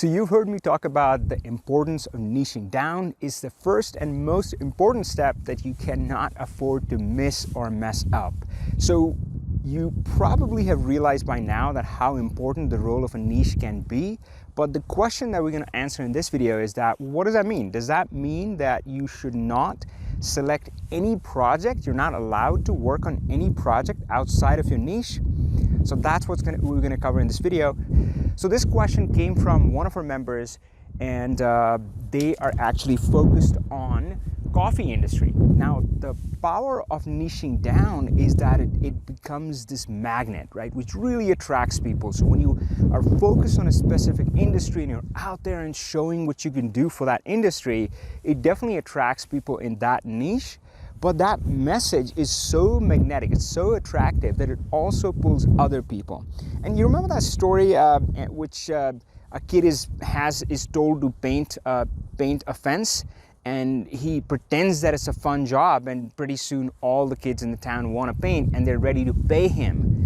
So you've heard me talk about the importance of niching down. Is the first and most important step that you cannot afford to miss or mess up. So you probably have realized by now that how important the role of a niche can be. But the question that we're going to answer in this video is that, what does that mean? Does that mean that you should not select any project? You're not allowed to work on any project outside of your niche? So that's what we're going to cover in this video. So this question came from one of our members, and they are actually focused on coffee industry. Now, the power of niching down is that it becomes this magnet, right, which really attracts people. So when you are focused on a specific industry and you're out there and showing what you can do for that industry, it definitely attracts people in that niche. But that message is so magnetic, it's so attractive that it also pulls other people. And you remember that story which a kid is told to paint a fence, and he pretends that it's a fun job, and pretty soon all the kids in the town want to paint, and they're ready to pay him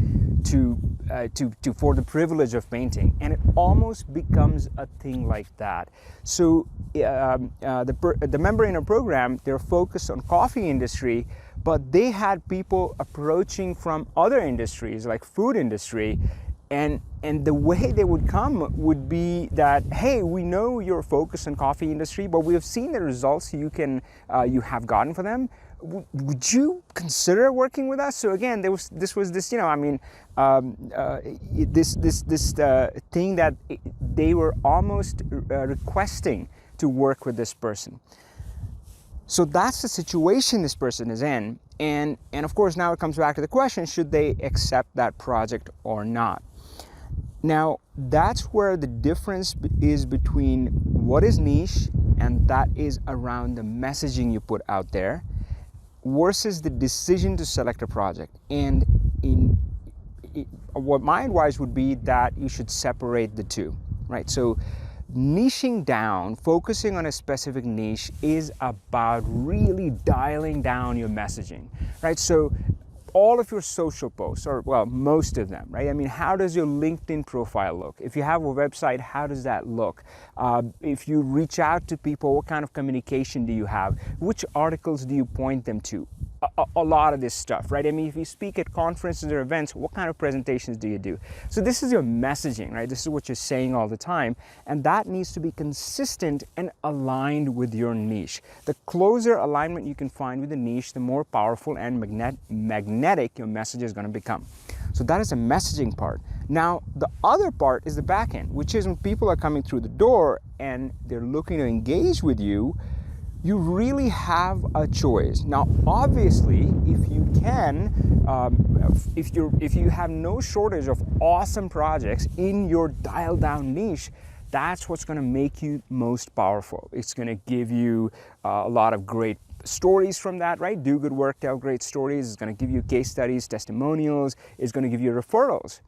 for the privilege of painting, and it almost becomes a thing like that. So the member in our program, they're focused on coffee industry, but they had people approaching from other industries like food industry, and the way they would come would be that, hey, we know you're focused on coffee industry, but we have seen the results you have gotten for them. Would you consider working with us? So again, this thing that they were almost requesting to work with this person. So that's the situation this person is in, and of course now it comes back to the question: should they accept that project or not? Now, that's where the difference is between what is niche, and that is around the messaging you put out there, versus the decision to select a project. And what my advice would be that you should separate the two, right? So niching down, focusing on a specific niche, is about really dialing down your messaging, right? So all of your social posts, or well, most of them, right? I mean, how does your LinkedIn profile look? If you have a website, how does that look? If you reach out to people, what kind of communication do you have? Which articles do you point them to? A lot of this stuff, right? I mean, if you speak at conferences or events, what kind of presentations do you do? So this is your messaging, right? This is what you're saying all the time, and that needs to be consistent and aligned with your niche. The closer alignment you can find with the niche, the more powerful and magnetic your message is going to become. So that is the messaging part. Now, the other part is the back end, which is when people are coming through the door and they're looking to engage with you. You really have a choice. Now, obviously, if you can, if you have no shortage of awesome projects in your dialed down niche, that's what's going to make you most powerful. It's going to give you a lot of great stories from that, right? Do good work, tell great stories. It's going to give you case studies, testimonials. It's going to give you referrals.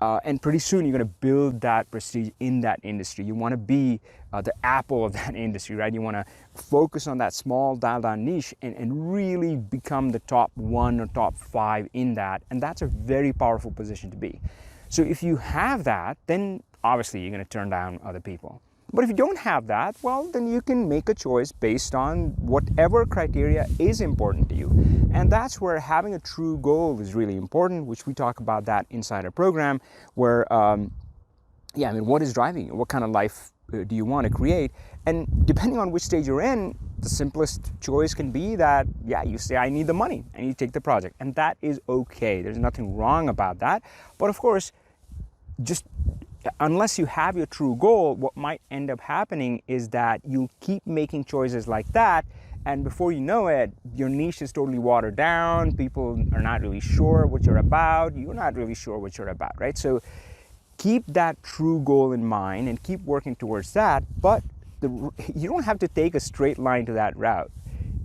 And pretty soon you're going to build that prestige in that industry. You want to be the Apple of that industry, right? You want to focus on that small dialed down niche and really become the top 1 or top 5 in that. And that's a very powerful position to be. So if you have that, then obviously you're going to turn down other people. But if you don't have that, well, then you can make a choice based on whatever criteria is important to you. And that's where having a true goal is really important, which we talk about that inside our program, where, what is driving you? What kind of life do you want to create? And depending on which stage you're in, the simplest choice can be that, you say, I need the money, and you take the project. And that is okay. There's nothing wrong about that. But of course, unless you have your true goal, what might end up happening is that you'll keep making choices like that, and before you know it, your niche is totally watered down. People are not really sure what you're about. You're not really sure what you're about, right? So keep that true goal in mind and keep working towards that, but you don't have to take a straight line to that route.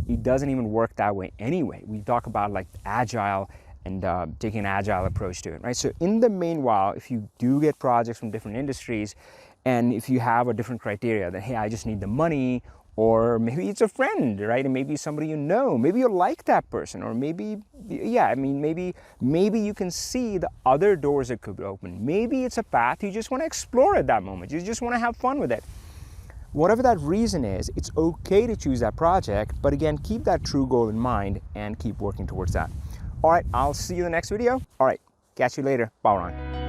It doesn't even work that way anyway. We talk about like agile and taking an agile approach to it, right? So in the meanwhile, if you do get projects from different industries, and if you have a different criteria that, hey, I just need the money, Or maybe it's a friend, right? And maybe somebody you know. Maybe you like that person. Or maybe, yeah, I mean, maybe you can see the other doors that could open. Maybe it's a path you just want to explore at that moment. You just want to have fun with it. Whatever that reason is, it's okay to choose that project, but again, keep that true goal in mind and keep working towards that. All right, I'll see you in the next video. All right, catch you later. Bye, Ron.